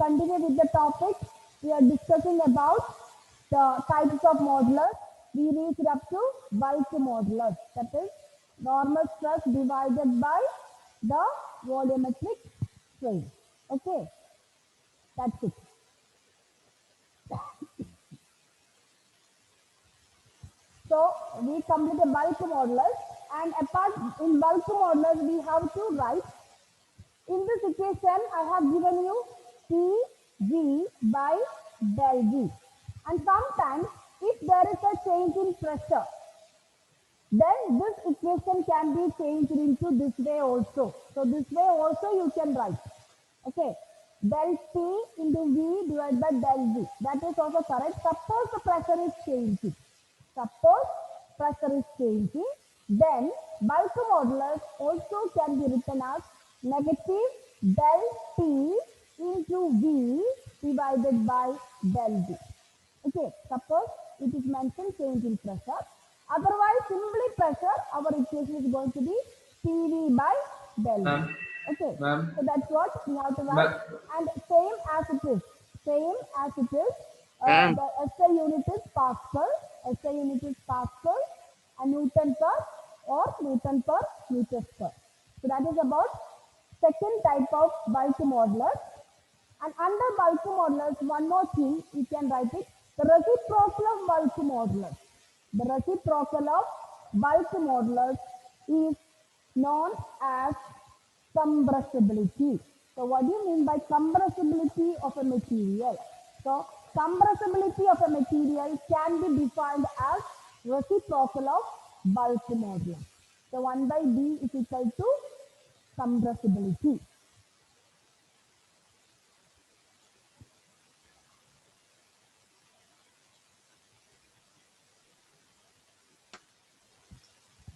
continue with the topic. We are discussing about the types of modulus. We reached up to bulk modulus. That is normal stress divided by the volumetric strain. Okay, that's it. So we complete the bulk modulus, and apart in bulk modulus we have to write. In this equation, I have given you Pg by del V. And sometimes, if there is a change in pressure, then this equation can be changed into this way also. So this way also you can write. Okay. Del P into V divided by del V. That is also correct. Suppose the pressure is changing. Suppose pressure is changing, then bulk modulus also can be written as negative del P into V divided by del V. Okay, suppose it is mentioned change in pressure. Otherwise, simply pressure, our equation is going to be PV by del V. Okay, so that's what we have to write. And same as it is, the SI unit is Pascal, and Newton per or Newton per meter square. So that is about second type of bulk modulus. And under bulk modulus, one more thing, you can write it, the reciprocal of bulk modulus. The reciprocal of bulk modulus is known as compressibility. So what do you mean by compressibility of a material? So compressibility of a material can be defined as reciprocal of bulk modulus. So 1 by B is equal to compressibility.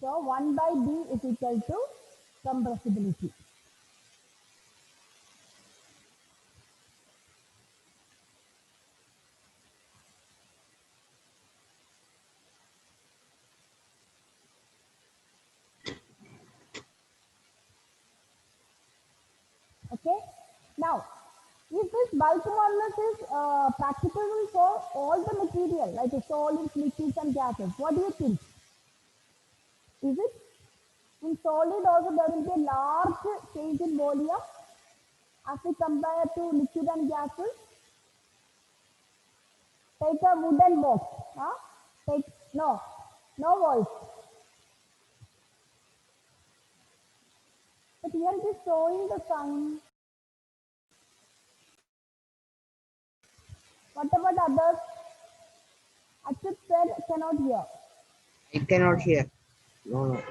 So 1 by B is equal to compressibility. Okay. Now, if this bulk modulus is practicable for all the material, like solids, liquids, and gases, what do you think? Is it? In solid also there will be a large change in volume as we compare to liquid and gases. Take a wooden box. Huh? No voice. But here it is showing the sign. What about others? Achyut said cannot hear. I cannot hear. No.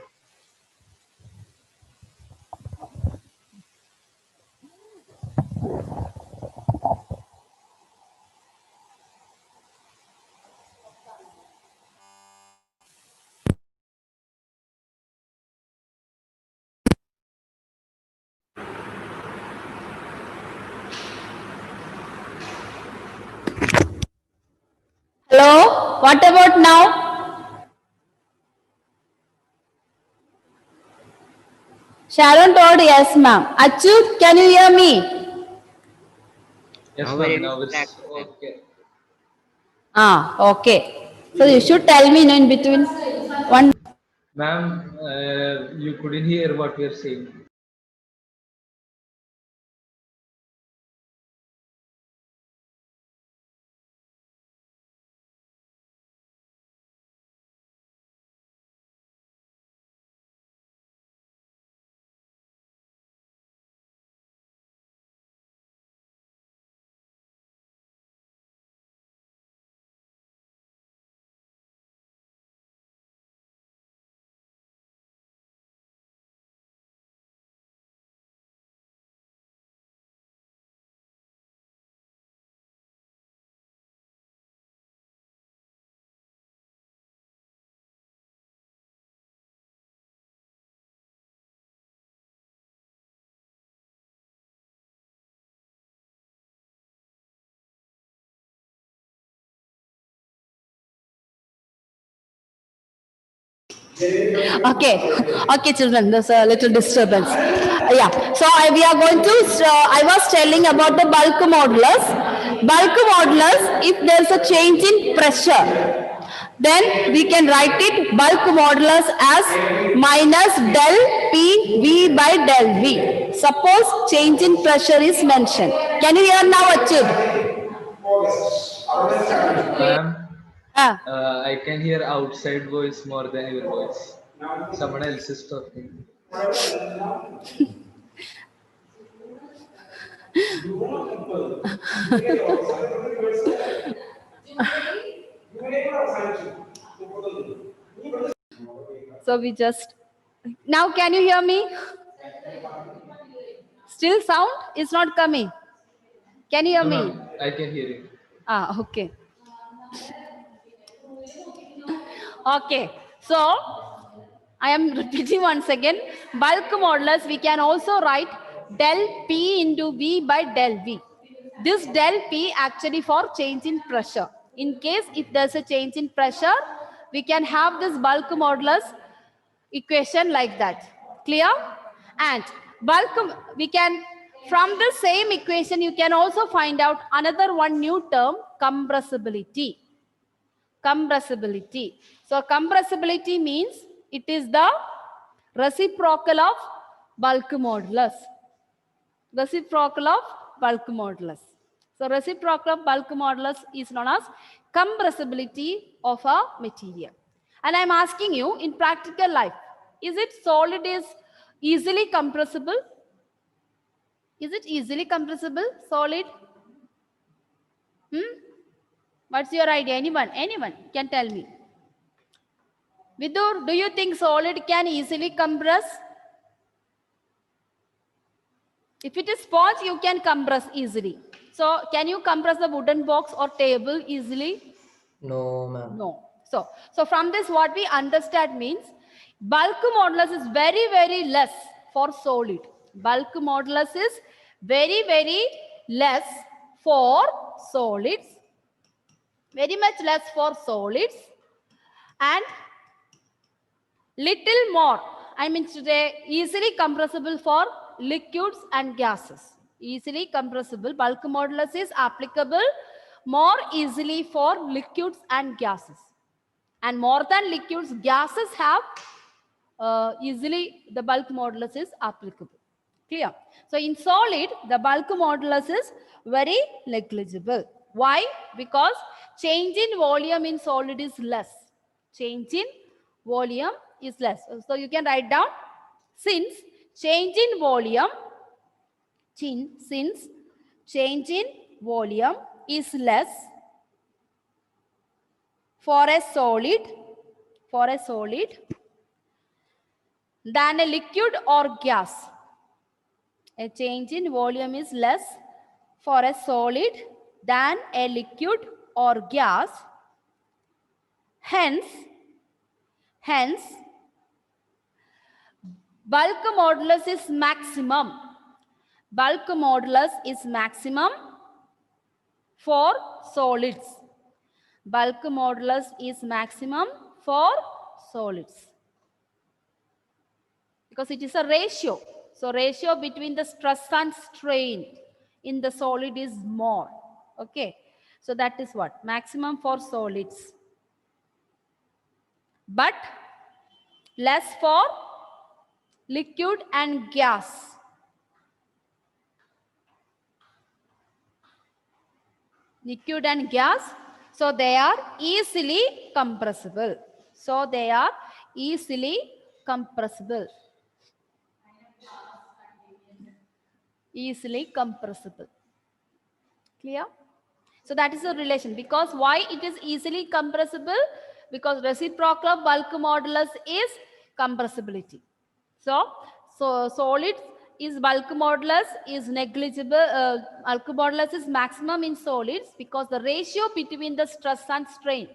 Hello, what about now? Sharon told yes, ma'am. Achyut, can you hear me? Yes, Now ma'am. very Now it's black. okay. Okay. So you should tell me in between one. Ma'am, you couldn't hear what we are saying. Okay, children, there's a little disturbance. Yeah, so we are going to, I was telling about the bulk modulus. Bulk modulus, if there's a change in pressure, then we can write it bulk modulus as minus del P V by del V. Suppose change in pressure is mentioned. Can you hear now, Achyut? Ma'am, Ah. I can hear outside voice more than your voice. Someone else is talking. So we just, now can you hear me? Still sound is not coming. Can you hear No, me? ma'am, I can hear you. Ah, okay. Okay, so I am repeating once again. Bulk modulus, we can also write del P into V by del V. This del P actually for change in pressure. In case if there's a change in pressure, we can have this bulk modulus equation like that. Clear? And bulk, we can, from the same equation, you can also find out another one new term, compressibility. Compressibility. So compressibility means it is the reciprocal of bulk modulus. Reciprocal of bulk modulus. So reciprocal of bulk modulus is known as compressibility of a material. And I'm asking you, in practical life, is it solid is easily compressible? Is it easily compressible, solid? What's your idea? Anyone can tell me. Vidur, do you think solid can easily compress? If it is sponge, you can compress easily. So can you compress the wooden box or table easily? No, ma'am. No. So from this, what we understand means bulk modulus is very, very less for solid. Bulk modulus is very, very less for solids. Very much less for solids. And little more, I mean today, easily compressible for liquids and gases. Easily compressible. Bulk modulus is applicable more easily for liquids and gases. And more than liquids, gases have easily the bulk modulus is applicable. Clear? So in solid, the bulk modulus is very negligible. Why? Because change in volume in solid is less. Change in volume is less. So you can write down, since change in volume, since change in volume is less for a solid than a liquid or gas. A change in volume is less for a solid than a liquid or gas. Hence, bulk modulus is maximum. Bulk modulus is maximum for solids. Bulk modulus is maximum for solids. Because it is a ratio. So ratio between the stress and strain in the solid is more. Okay. So that is what? Maximum for solids. But less for liquid and gas. Liquid and gas. So they are easily compressible. So they are easily compressible. Easily compressible. Clear? So that is a relation. Because why it is easily compressible? Because reciprocal of bulk modulus is compressibility. So solid is bulk modulus is negligible. Bulk modulus is maximum in solids because the ratio between the stress and strain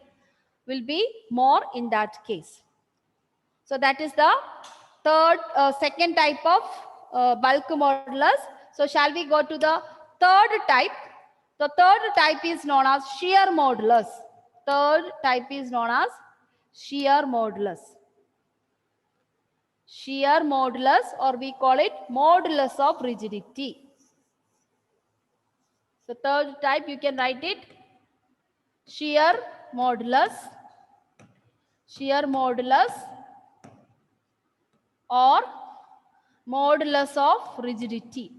will be more in that case. So that is the second type of bulk modulus. So shall we go to the third type? The third type is known as shear modulus. Third type is known as shear modulus. shear modulus, or we call it modulus of rigidity. So third type, you can write it shear modulus or modulus of rigidity.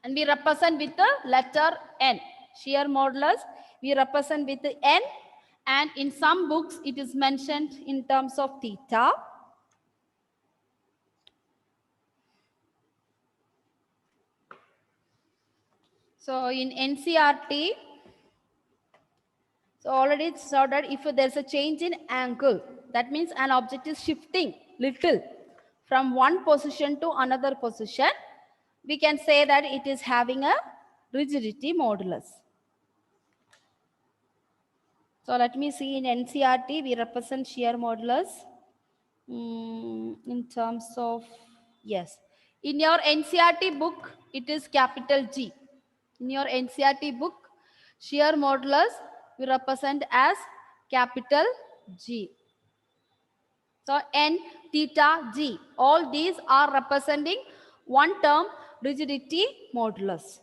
And we represent with the letter N. Shear modulus, we represent with the N, and in some books it is mentioned in terms of theta. So in NCRT, so already it's saw that if there's a change in angle, that means an object is shifting little from one position to another position, we can say that it is having a rigidity modulus. So let me see, in NCRT, we represent shear modulus in terms of, yes. In your NCRT book, it is capital G. In your NCRT book, shear modulus we represent as capital G. So N, theta, G, all these are representing one term, rigidity modulus.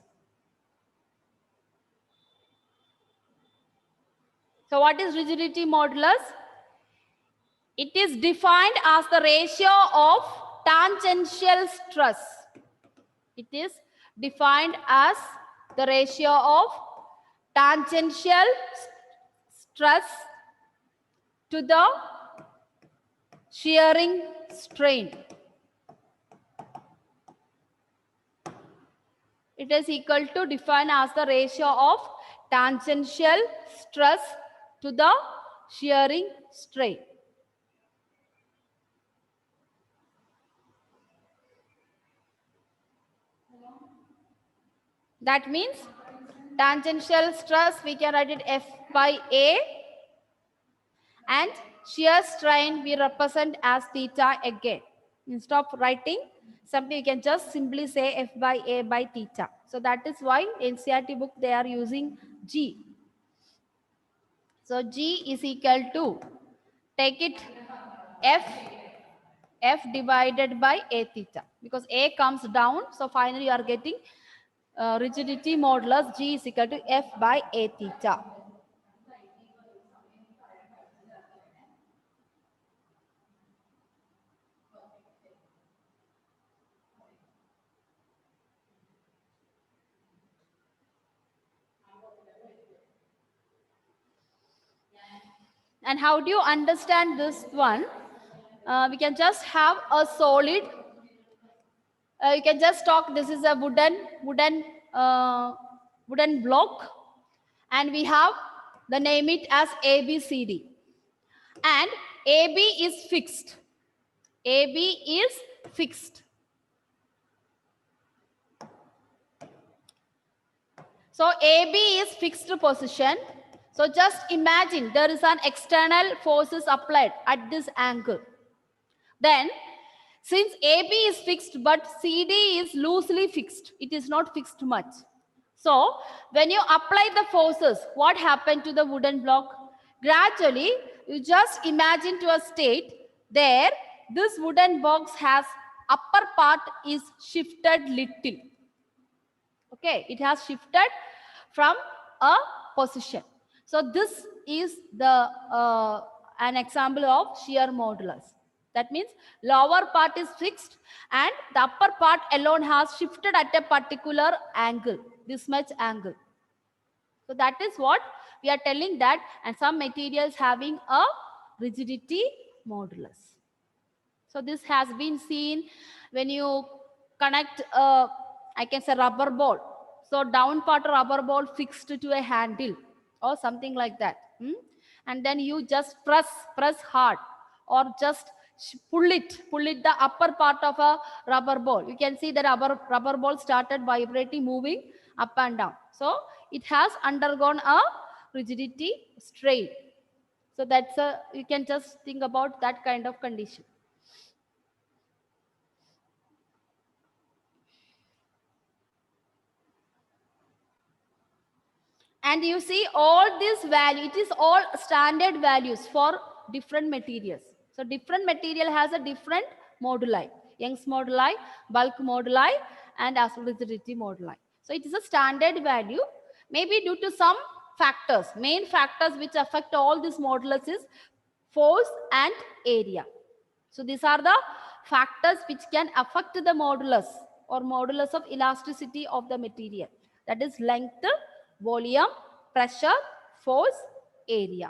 So what is rigidity modulus? It is defined as the ratio of tangential stress. It is defined as the ratio of tangential stress to the shearing strain. It is equal to defined as the ratio of tangential stress to the shearing strain. That means tangential stress, we can write it F by A, and shear strain we represent as theta again. Instead of writing something, you can just simply say F by A by theta. So that is why NCRT book they are using G. So G is equal to, take it F divided by A theta, because A comes down. So finally you are getting rigidity modulus G is equal to F by A theta. And how do you understand this one? We can just have a solid. You can just talk. This is a wooden block, and we have the name it as ABCD, and AB is fixed. AB is fixed. So AB is fixed position. So just imagine there is an external forces applied at this angle. Then since AB is fixed but CD is loosely fixed, it is not fixed much. So when you apply the forces, what happened to the wooden block? Gradually, you just imagine to a state there, this wooden box has upper part is shifted little. Okay, it has shifted from a position. So this is the an example of shear modulus. That means lower part is fixed and the upper part alone has shifted at a particular angle, this much angle. So that is what we are telling that, and some materials having a rigidity modulus. So this has been seen when you connect I can say rubber ball. So down part rubber ball fixed to a handle or something like that. And then you just press hard, or just pull it the upper part of a rubber ball. You can see that rubber ball started vibrating, moving up and down. So it has undergone a rigidity strain. So that's you can just think about that kind of condition. And you see all this value, it is all standard values for different materials. So different material has a different moduli, Young's moduli, bulk moduli, and as well as rigidity moduli. So it is a standard value. Maybe due to some factors, main factors which affect all these modulus is force and area. So these are the factors which can affect the modulus or modulus of elasticity of the material. That is length, volume, pressure, force, area,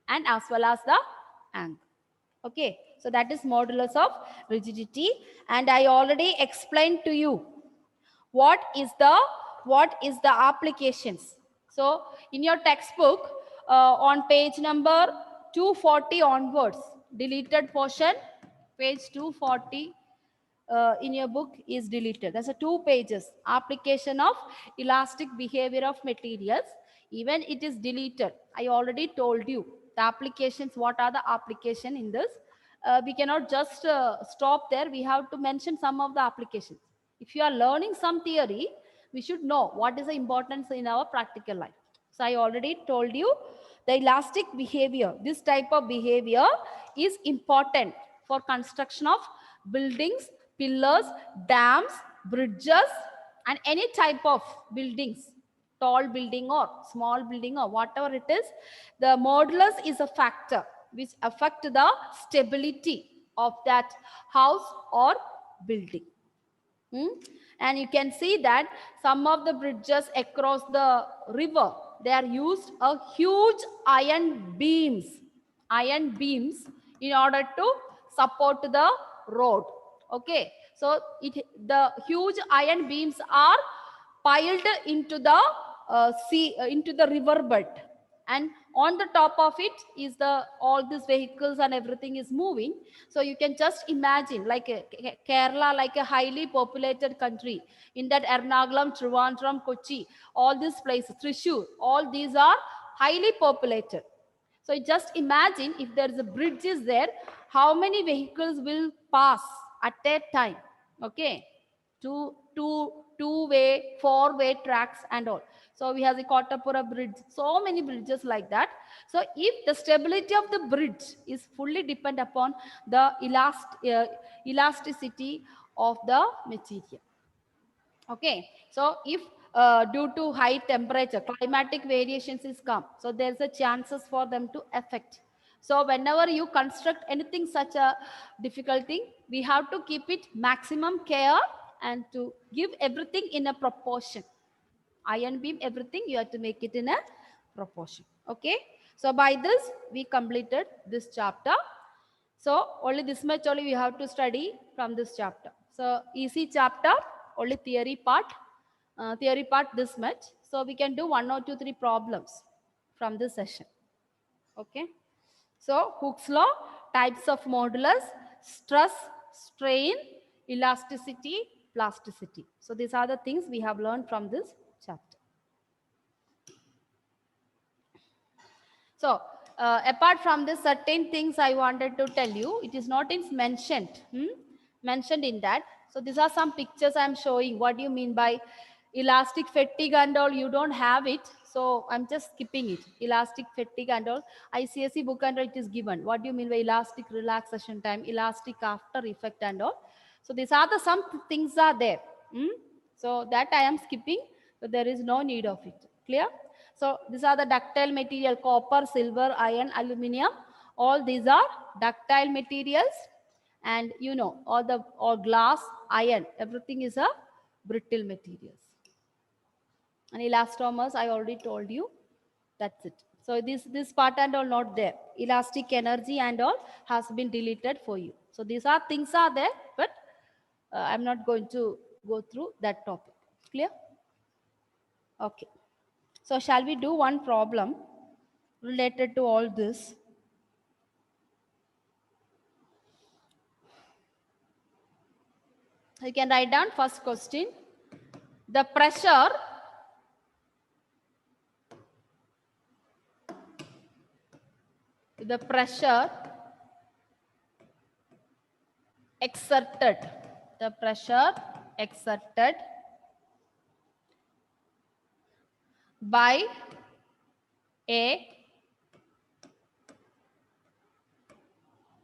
and as well as the angle. Okay, so that is modulus of rigidity. And I already explained to you what is the applications. So in your textbook, on page number 240 onwards, deleted portion, page 240 in your book is deleted. That's a 2 pages, application of elastic behavior of materials. Even it is deleted. I already told you the applications. What are the application in this? We cannot just stop there. We have to mention some of the applications. If you are learning some theory, we should know what is the importance in our practical life. So I already told you the elastic behavior, this type of behavior is important for construction of buildings, pillars, dams, bridges, and any type of buildings, tall building or small building or whatever it is. The modulus is a factor which affect the stability of that house or building. And you can see that some of the bridges across the river, they are used a huge iron beams in order to support the road. Okay, so the huge iron beams are piled into the into the river bed, and on the top of it is all these vehicles and everything is moving. So you can just imagine like Kerala, like a highly populated country. In that Ernakulam, Trivandrum, Kochi, all these places, Thrissur, all these are highly populated. So just imagine if there is a bridge is there, how many vehicles will pass at a time. Okay, two-way, four-way tracks and all. So we have the Kotapura bridge, so many bridges like that. So if the stability of the bridge is fully depend upon the elasticity of the material. Okay, so if due to high temperature, climatic variations is come, so there's a chances for them to affect. So whenever you construct anything such a difficult thing, we have to keep it maximum care and to give everything in a proportion. Iron beam, everything you have to make it in a proportion. Okay, so by this we completed this chapter. So only this much only we have to study from this chapter. So easy chapter, only theory part this much. So we can do 1 or 2, 3 problems from this session. Okay, so Hooke's law, types of modulus, stress, strain, elasticity, plasticity. So these are the things we have learned from this chapter. So apart from this, certain things I wanted to tell you, it is not mentioned in that. So these are some pictures I am showing. What do you mean by elastic fatigue and all? You don't have it, so I'm just skipping it. Elastic fatigue and all, ICSE book and all it is given. What do you mean by elastic relaxation time, elastic after effect and all? So these are the some things are there. So that I am skipping, so there is no need of it. Clear? So these are the ductile material, copper, silver, iron, aluminum. All these are ductile materials, and you know, all glass, iron, everything is a brittle materials. And elastomers, I already told you. That's it. So this part and all not there. Elastic energy and all has been deleted for you. So these are things are there, but I'm not going to go through that topic. Clear? Okay. So shall we do one problem related to all this? You can write down first question. The pressure exerted by A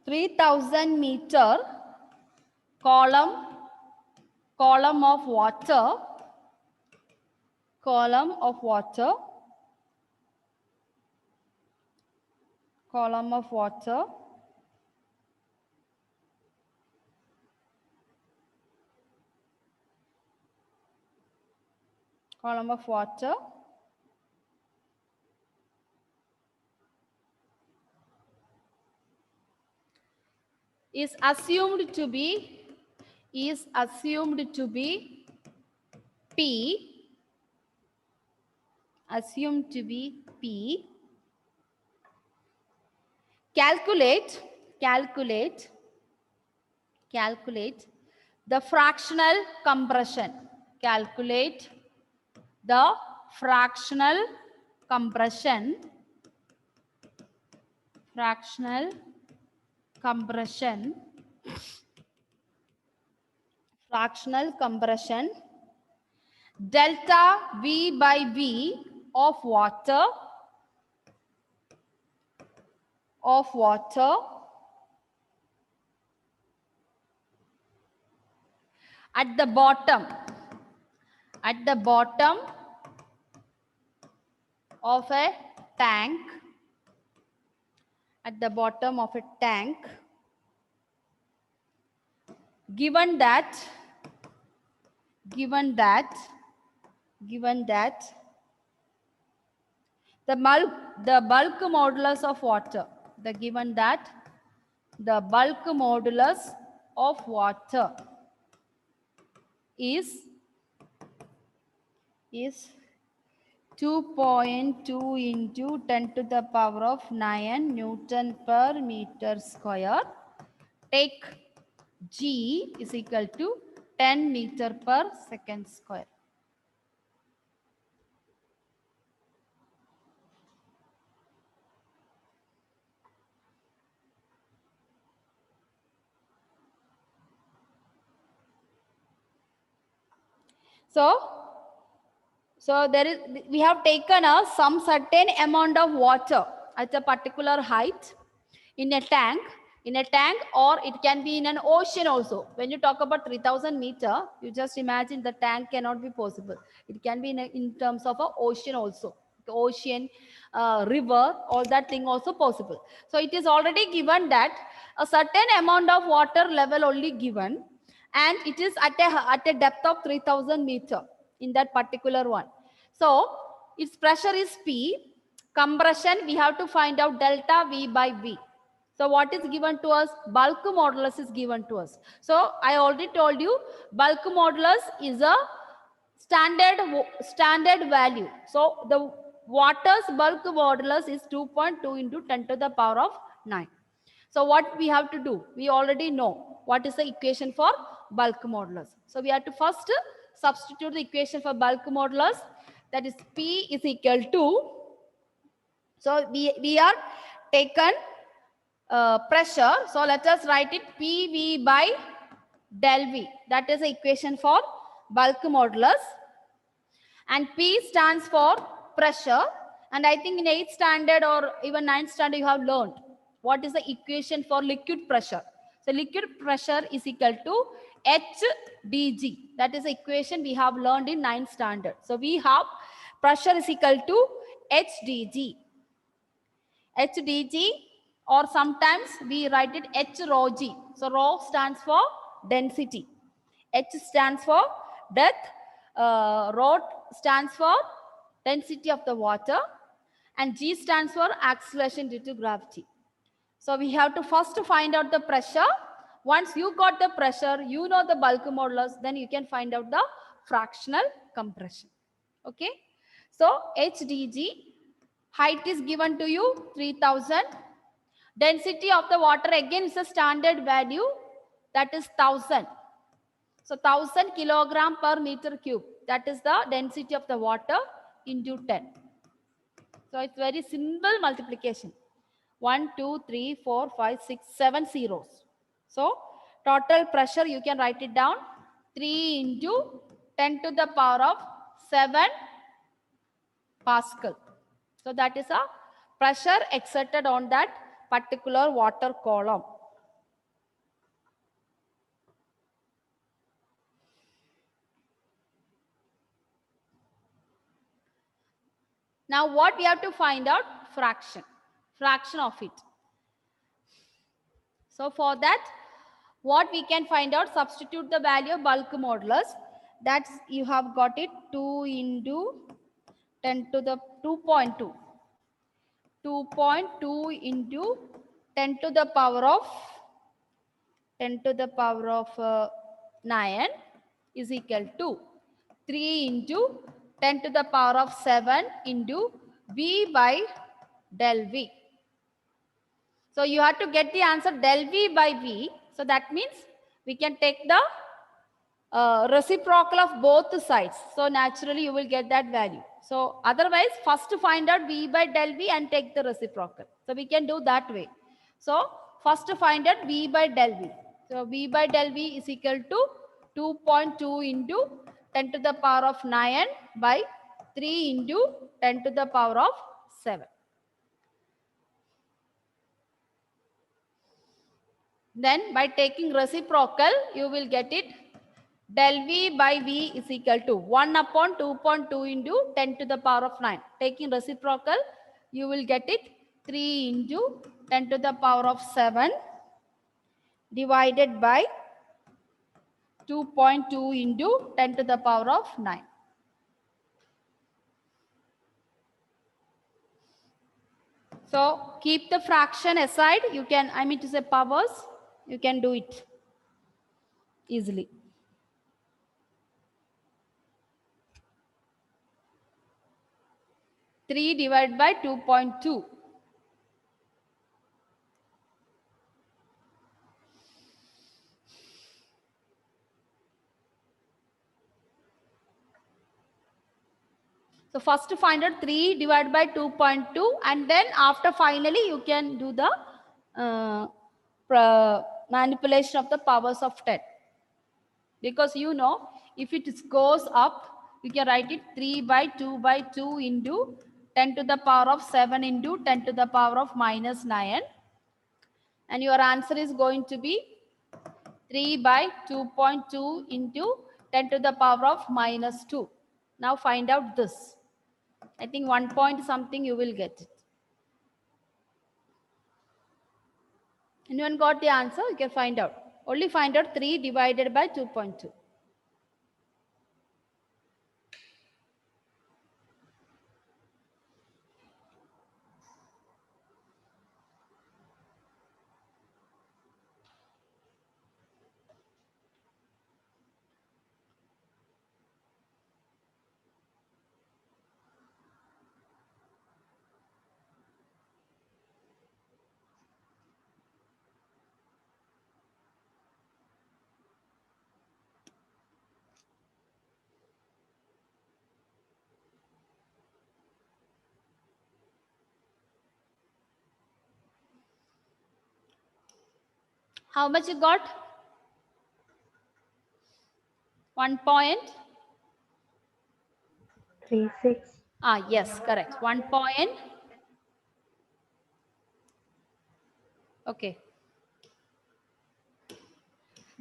3000 meter column of water, column of water is assumed to be P, calculate the fractional compression. Calculate the fractional compression delta V by V of water at the bottom of a tank, given that the bulk modulus of water, given that the bulk modulus of water is 2.2 into 10 to the power of 9 Newton per meter square. Take G is equal to 10 meter per second square. So we have taken some certain amount of water at a particular height in a tank, or it can be in an ocean also. When you talk about 3000 meter, you just imagine the tank cannot be possible. It can be in terms of an ocean also. The ocean, river, all that thing also possible. So it is already given that a certain amount of water level only given, and it is at a depth of 3000 meter in that particular one. So its pressure is P. Compression, we have to find out delta V by V. So what is given to us? Bulk modulus is given to us. So I already told you bulk modulus is a standard value. So the water's bulk modulus is 2.2 into 10 to the power of 9. So what we have to do? We already know what is the equation for bulk modulus. So we have to first substitute the equation for bulk modulus. That is P is equal to, so we are taken pressure. So let us write it PV by del V. That is the equation for bulk modulus. And P stands for pressure. And I think in 8th standard or even 9th standard you have learned what is the equation for liquid pressure. So liquid pressure is equal to HdG. That is the equation we have learned in 9th standard. So we have pressure is equal to HdG. HdG, or sometimes we write it H rho G. So rho stands for density. H stands for depth. Rho stands for density of the water. And G stands for acceleration due to gravity. So we have to first find out the pressure. Once you got the pressure, you know the bulk modulus, then you can find out the fractional compression. Okay. So HdG, height is given to you 3000. Density of the water again is a standard value, that is 1000. So 1000 kilogram per meter cube. That is the density of the water into 10. So it's very simple multiplication. 1, 2, 3, 4, 5, 6, 7 zeros. So total pressure you can write it down 3 into 10 to the power of 7 Pascal. So that is a pressure exerted on that particular water column. Now what we have to find out? Fraction of it. So for that, what we can find out, substitute the value of bulk modulus. That's, you have got it, 2 into 10 to the 2.2. 2.2 into 10 to the power of 9 is equal to 3 into 10 to the power of 7 into V by del V. So you have to get the answer del V by V. So that means we can take the reciprocal of both sides. So naturally you will get that value. So otherwise, first to find out V by del V and take the reciprocal. So we can do that way. So first to find out V by del V. So V by del V is equal to 2.2 into 10 to the power of 9 by 3 into 10 to the power of 7. Then by taking reciprocal, you will get it. Del V by V is equal to 1 upon 2.2 into 10 to the power of 9. Taking reciprocal, you will get it 3 into 10 to the power of 7 divided by 2.2 into 10 to the power of 9. So keep the fraction aside. You can, I mean to say powers, you can do it easily. Three divided by 2.2. So first to find out 3 divided by 2.2, and then after finally you can do the manipulation of the powers of 10. Because you know, if it goes up, you can write it 3 by 2 into 10 to the power of 7 into 10 to the power of minus 9. And your answer is going to be 3 by 2.2 into 10 to the power of minus 2. Now find out this. I think 1 point something you will get it. Anyone got the answer? You can find out. Only find out 3 divided by 2.2. How much you got? 1 point? 36. Ah, yes, correct. 1 point. Okay.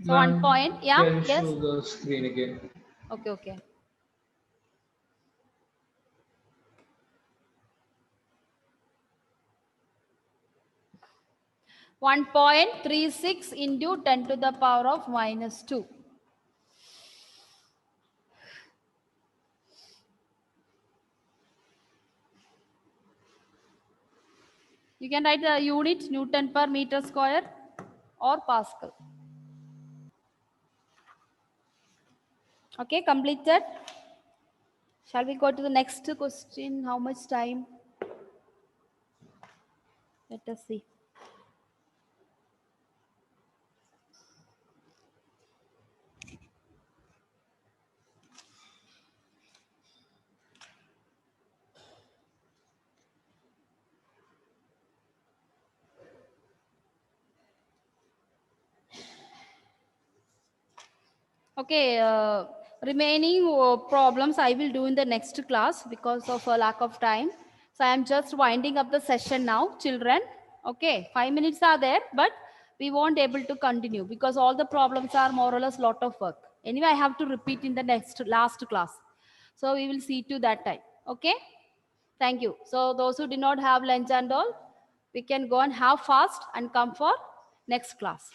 So 1 Ma'am, point. Yeah, can you yes. show the screen again? Okay, okay. .36 into 10 to the power of minus 2. You can write the unit Newton per meter square or Pascal. Okay, completed. Shall we go to the next question? How much time? Let us see. Okay, remaining problems I will do in the next class because of a lack of time. So I am just winding up the session now, children. Okay, 5 minutes are there, but we won't able to continue because all the problems are more or less lot of work. Anyway, I have to repeat in the last class. So we will see to that time. Okay, thank you. So those who did not have lunch and all, we can go and have fast and come for next class.